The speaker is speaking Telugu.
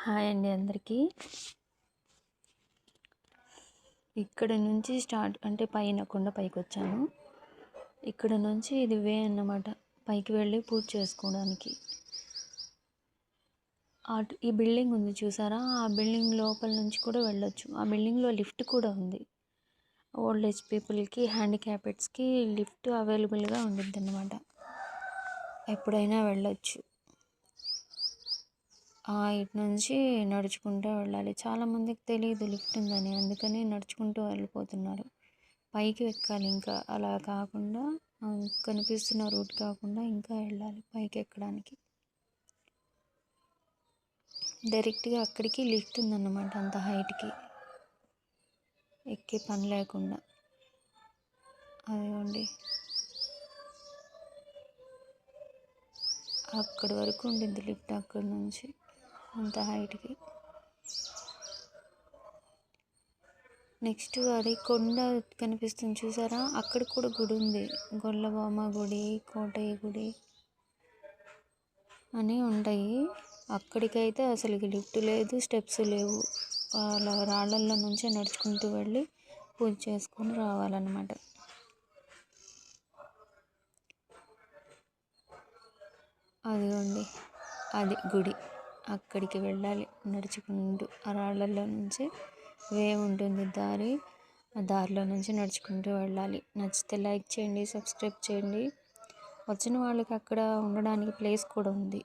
హాయ్ అండి అందరికీ. ఇక్కడ నుంచి స్టార్ట్ అంటే పైన కొండ పైకి వచ్చాను. ఇక్కడ నుంచి ఇది వే అన్నమాట, పైకి వెళ్ళి పూజ చేసుకోవడానికి. ఈ బిల్డింగ్ ఉంది చూసారా, ఆ బిల్డింగ్ లోపల నుంచి కూడా వెళ్ళొచ్చు. ఆ బిల్డింగ్లో లిఫ్ట్ కూడా ఉంది. ఓల్డ్ ఏజ్ పీపుల్కి, హ్యాండిక్యాపెడ్స్కి లిఫ్ట్ అవైలబుల్గా ఉండిద్ది అన్నమాట. ఎప్పుడైనా వెళ్ళొచ్చు. ఇటు నుంచి నడుచుకుంటూ వెళ్ళాలి. చాలామందికి తెలియదు లిఫ్ట్ ఉందని, అందుకని నడుచుకుంటూ వెళ్ళిపోతున్నారు. పైకి ఎక్కాలి, ఇంకా అలా కాకుండా కనిపిస్తున్న రూట్ కాకుండా ఇంకా వెళ్ళాలి పైకి ఎక్కడానికి. డైరెక్ట్గా అక్కడికి లిఫ్ట్ ఉందన్నమాట, అంత హైట్కి ఎక్కే పని లేకుండా. అదిగోండి, అక్కడి వరకు ఉండిద్ది లిఫ్ట్, అక్కడి నుంచి అంత హైట్కి. నెక్స్ట్ అది కొండ కనిపిస్తుంది చూసారా, అక్కడ కూడా గుడి ఉంది. గొల్లబామ గుడి, కోటయ్య గుడి అని ఉంటాయి. అక్కడికైతే అసలు లిఫ్ట్ లేదు, స్టెప్స్ లేవు. అలా రాళ్ళల్లో నుంచే నడుచుకుంటూ వెళ్ళి పూజ చేసుకొని రావాలన్నమాట. అదిగోండి, అది గుడి. అక్కడికి వెళ్ళాలి నడుచుకుంటూ. ఆ రాళ్ళల్లో నుంచి వే ఉంటుంది దారి, ఆ దారిలో నుంచి నడుచుకుంటూ వెళ్ళాలి. నచ్చితే లైక్ చేయండి, సబ్స్క్రైబ్ చేయండి. వచ్చిన వాళ్ళకి అక్కడ ఉండడానికి ప్లేస్ కూడా ఉంది.